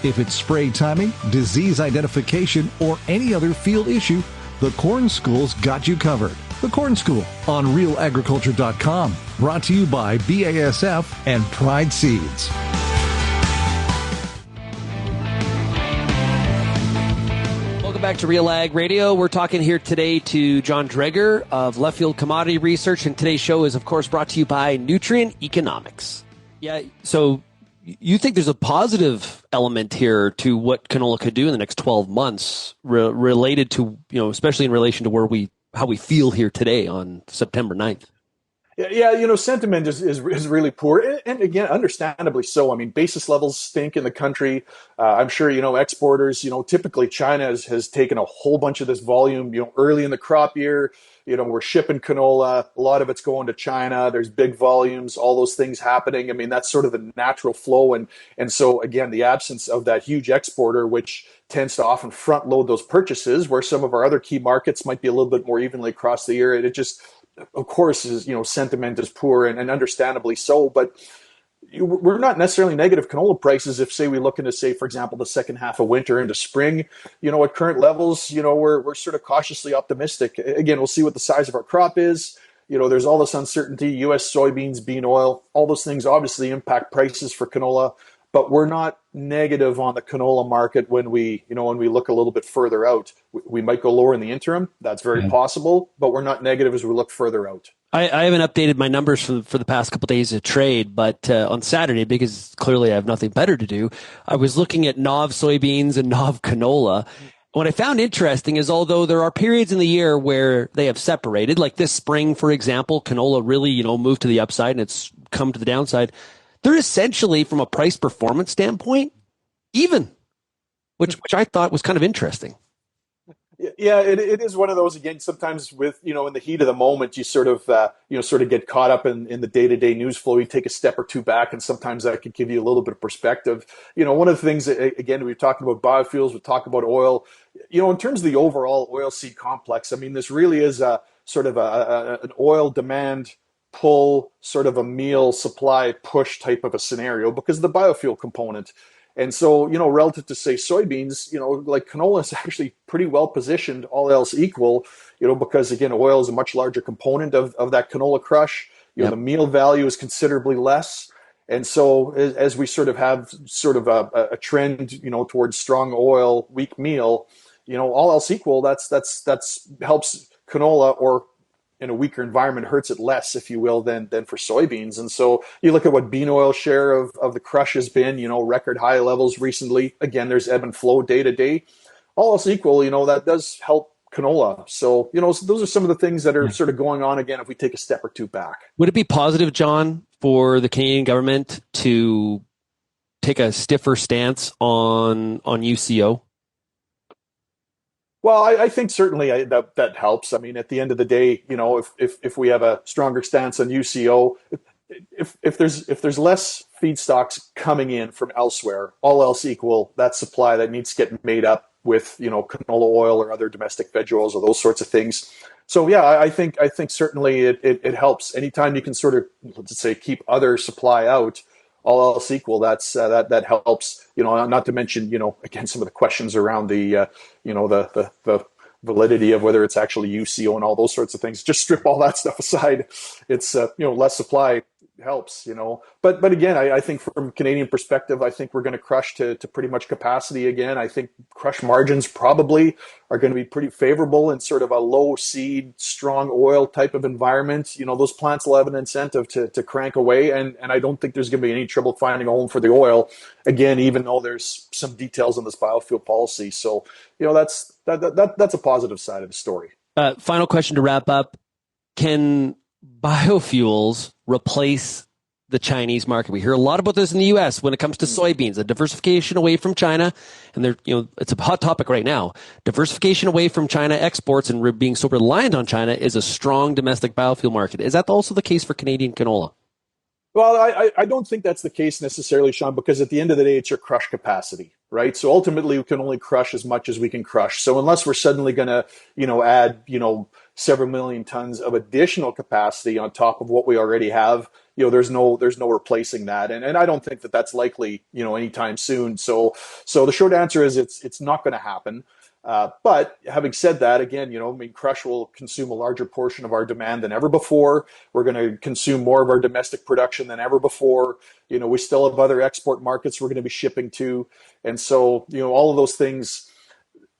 Speaker 8: If it's spray timing, disease identification, or any other field issue, the Corn School's got you covered. The Corn School on RealAgriculture.com, brought to you by BASF and Pride Seeds.
Speaker 2: Back to RealAg Radio. We're talking here today to John Dreidger of LeftField Commodity Research, and today's show is, of course, brought to you by Nutrien eKonomics. Yeah, so you think there's a positive element here to what canola could do in the next 12 months related to, especially in relation to how we feel here today on September 9th?
Speaker 10: Yeah, sentiment is really poor, and again, understandably so. I mean, basis levels stink in the country. I'm sure exporters. Typically China has taken a whole bunch of this volume. Early in the crop year, we're shipping canola. A lot of it's going to China. There's big volumes. All those things happening. I mean, that's sort of the natural flow, and so again, the absence of that huge exporter, which tends to often front load those purchases, where some of our other key markets might be a little bit more evenly across the year. It just, of course, is sentiment is poor, and understandably so. But we're not necessarily negative canola prices if, say, we look into, say, for example, the second half of winter into spring. At current levels, we're sort of cautiously optimistic. Again, we'll see what the size of our crop is. there's all this uncertainty, U.S. soybeans, bean oil, all those things obviously impact prices for canola, but we're not negative on the canola market when we look a little bit further out. We might go lower in the interim. That's very possible, but we're not negative as we look further out.
Speaker 2: I haven't updated my numbers for the past couple of days of trade, but on Saturday, because clearly I have nothing better to do, I was looking at NOV soybeans and NOV canola. What I found interesting is although there are periods in the year where they have separated, like this spring, for example, canola really, moved to the upside and it's come to the downside. They're essentially, from a price performance standpoint, even, which I thought was kind of interesting.
Speaker 10: Yeah, it is one of those, again, sometimes with, in the heat of the moment, you sort of get caught up in the day-to-day news flow. You take a step or two back, and sometimes that could give you a little bit of perspective. One of the things, again, we've talked about biofuels, we've talked about oil, in terms of the overall oilseed complex, I mean, this really is a sort of an oil demand pull, sort of a meal supply push type of a scenario because of the biofuel component. And so, relative to, say, soybeans, like canola is actually pretty well positioned, all else equal, because, again, oil is a much larger component of that canola crush. The meal value is considerably less. And so as we sort of have a trend, towards strong oil, weak meal, all else equal, that's helps canola, or in a weaker environment hurts it less, if you will, than for soybeans. And so you look at what bean oil share of the crush has been, record high levels recently. Again, there's ebb and flow day to day. All else equal, that does help canola. So, those are some of the things that are sort of going on, again, if we take a step or two back.
Speaker 2: Would it be positive, John, for the Canadian government to take a stiffer stance on UCO?
Speaker 10: Well, I think certainly that helps. I mean, at the end of the day, if we have a stronger stance on UCO, if there's less feedstocks coming in from elsewhere, all else equal, that supply that needs to get made up with canola oil or other domestic veg oils or those sorts of things. So yeah, I think certainly it helps. Anytime you can sort of, let's say, keep other supply out, all else equal, that helps. Not to mention, again, some of the questions around the validity of whether it's actually UCO and all those sorts of things. Just strip all that stuff aside. It's less supply helps. But again, I think from a Canadian perspective, I think we're going to crush to pretty much capacity again. I think crush margins probably are going to be pretty favorable in sort of a low seed, strong oil type of environment. Those plants will have an incentive to crank away, and I don't think there's going to be any trouble finding a home for the oil. Again, even though there's some details on this biofuel policy. So, that's a positive side of the story.
Speaker 2: Final question to wrap up. Can biofuels replace the Chinese market? We hear a lot about this in the U.S. when it comes to soybeans, a diversification away from China, and it's a hot topic right now. Diversification away from China exports and being so reliant on China is a strong domestic biofuel market. Is that also the case for Canadian canola?
Speaker 10: Well, I don't think that's the case necessarily, Sean, because at the end of the day, it's your crush capacity, right? So ultimately, we can only crush as much as we can crush. So unless we're suddenly going to, add, several million tons of additional capacity on top of what we already have, there's no replacing that. And I don't think that that's likely, anytime soon. So the short answer is it's not going to happen. But having said that, again, crush will consume a larger portion of our demand than ever before. We're going to consume more of our domestic production than ever before. We still have other export markets we're going to be shipping to. And so, all of those things,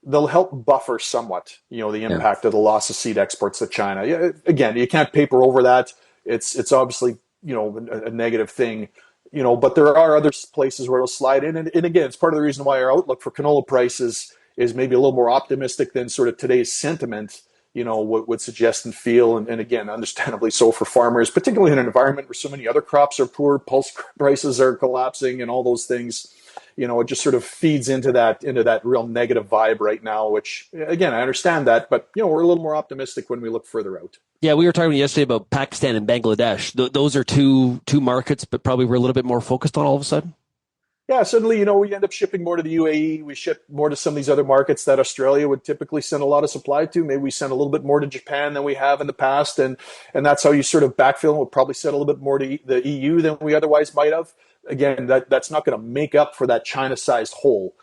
Speaker 10: they'll help buffer somewhat, the impact of the loss of seed exports to China. Again, you can't paper over that. It's obviously, a negative thing. But there are other places where it'll slide in. And again, it's part of the reason why our outlook for canola prices is maybe a little more optimistic than sort of today's sentiment, would suggest and feel. And again, understandably so for farmers, particularly in an environment where so many other crops are poor, pulse prices are collapsing and all those things. It just sort of feeds into that real negative vibe right now, which, again, I understand that, but, we're a little more optimistic when we look further out.
Speaker 2: Yeah, we were talking yesterday about Pakistan and Bangladesh. Those are two markets, but probably we're a little bit more focused on all of a sudden.
Speaker 10: Yeah, suddenly, we end up shipping more to the UAE. We ship more to some of these other markets that Australia would typically send a lot of supply to. Maybe we send a little bit more to Japan than we have in the past. And that's how you sort of backfill. We'll probably send a little bit more to the EU than we otherwise might have. Again, that's not going to make up for that China-sized hole.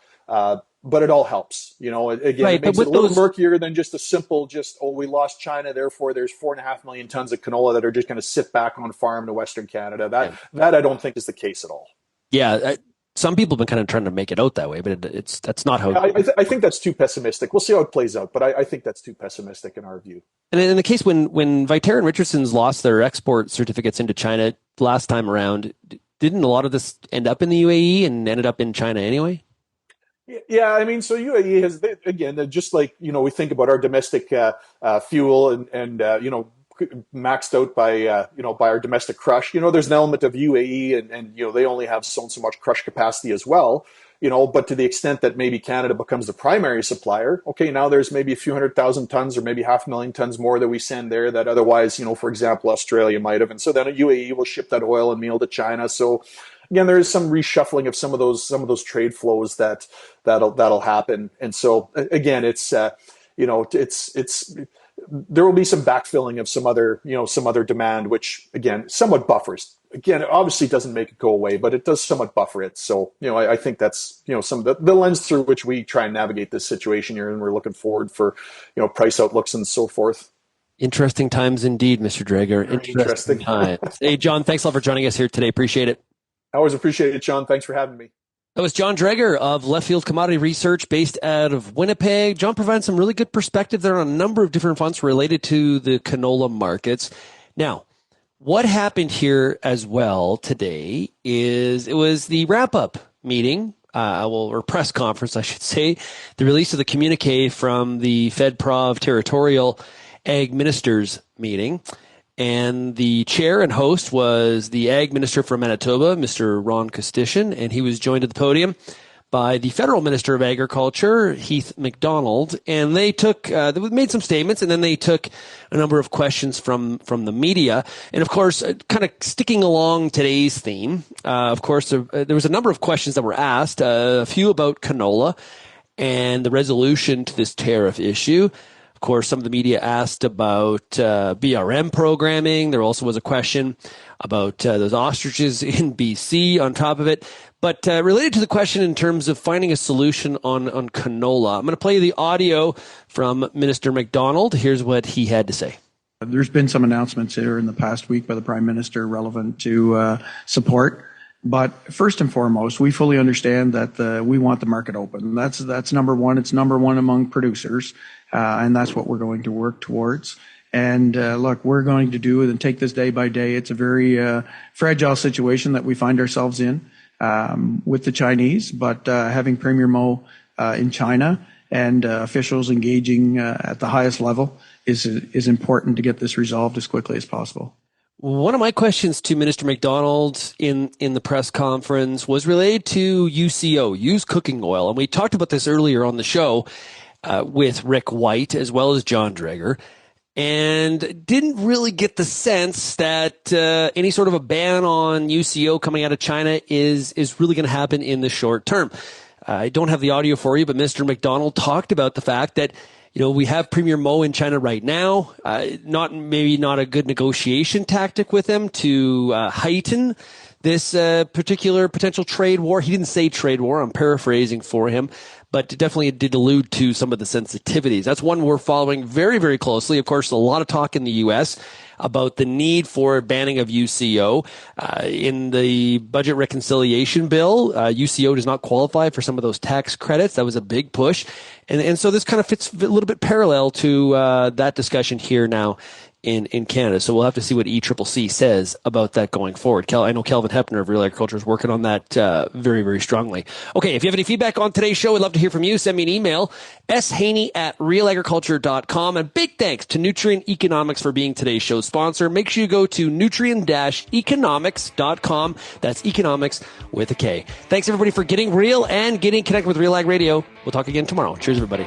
Speaker 10: but it all helps. Again,
Speaker 2: Right,
Speaker 10: it makes
Speaker 2: but
Speaker 10: it a little
Speaker 2: those-
Speaker 10: murkier than just a simple, we lost China, therefore there's 4.5 million tons of canola that are just going to sit back on farm to Western Canada. That I don't think is the case at all.
Speaker 2: Yeah, some people have been kind of trying to make it out that way, but that's not how.
Speaker 10: I think that's too pessimistic. We'll see how it plays out, but I think that's too pessimistic in our view.
Speaker 2: And in the case when Viterra and Richardson's lost their export certificates into China last time around, didn't a lot of this end up in the UAE and ended up in China anyway?
Speaker 10: Yeah, I mean, so UAE has, again, just like, we think about our domestic fuel and maxed out by our domestic crush. There's an element of UAE and they only have so much crush capacity as well. But to the extent that maybe Canada becomes the primary supplier, okay, now there's maybe a few 100,000 tons or maybe 500,000 tons more that we send there that otherwise, for example, Australia might have. And so then UAE will ship that oil and meal to China. So again, there is some reshuffling of some of those trade flows that'll happen. And so again, it's there will be some backfilling of some other demand, which again, somewhat buffers. Again, it obviously doesn't make it go away, but it does somewhat buffer it. So, I think that's, some of the lens through which we try and navigate this situation here. And we're looking forward for, price outlooks and so forth.
Speaker 2: Interesting times indeed, Mr. Dreidger.
Speaker 10: Interesting
Speaker 2: times. Hey, John, thanks a lot for joining us here today. Appreciate it.
Speaker 10: I always appreciate it, John. Thanks for having me.
Speaker 2: That was John Dreidger of LeftField Commodity Research based out of Winnipeg. John provides some really good perspective there on a number of different fronts related to the canola markets. Now, what happened here as well today is it was the wrap-up meeting, or press conference, I should say, the release of the communique from the FedProv Territorial Ag Ministers meeting. And the chair and host was the Ag Minister from Manitoba, Mr. Ron Kostyshin, and he was joined at the podium by the Federal Minister of Agriculture, Heath MacDonald, and they they made some statements, and then they took a number of questions from the media. And of course, kind of sticking along today's theme, of course, there was a number of questions that were asked, a few about canola and the resolution to this tariff issue. Of course, some of the media asked about BRM programming. There also was a question about those ostriches in BC on top of it. But related to the question in terms of finding a solution on canola, I'm going to play the audio from Minister MacDonald. Here's what he had to say.
Speaker 12: There's been some announcements here in the past week by the Prime Minister relevant to support. But first and foremost, we fully understand that we want the market open. That's number one. It's number one among producers, and that's what we're going to work towards. And look, we're going to do it and take this day by day. It's a very fragile situation that we find ourselves in with the Chinese, but having Premier Mo in China and officials engaging at the highest level is important to get this resolved as quickly as possible.
Speaker 2: One of my questions to Minister MacDonald in the press conference was related to UCO, used cooking oil. And we talked about this earlier on the show with Rick White as well as John Dreidger, and didn't really get the sense that any sort of a ban on UCO coming out of China is really going to happen in the short term. I don't have the audio for you, but Mr. MacDonald talked about the fact that we have Premier Mo in China right now. Maybe not a good negotiation tactic with them to heighten this particular potential trade war. He didn't say trade war. I'm paraphrasing for him, but definitely did allude to some of the sensitivities. That's one we're following very, very closely. Of course, a lot of talk in the U.S. about the need for banning of UCO. In the budget reconciliation bill, UCO does not qualify for some of those tax credits. That was a big push. And so this kind of fits a little bit parallel to that discussion here now in Canada. So we'll have to see what ECCC says about that going forward. I know Kelvin Hepner of Real Agriculture is working on that very, very strongly. Okay, if you have any feedback on today's show, we'd love to hear from you. Send me an email, shaney@realagriculture.com. And big thanks to Nutrien eKonomics for being today's show sponsor. Make sure you go to nutrien-economics.com. That's economics with a K. Thanks, everybody, for getting real and getting connected with Real Ag Radio. We'll talk again tomorrow. Cheers, everybody.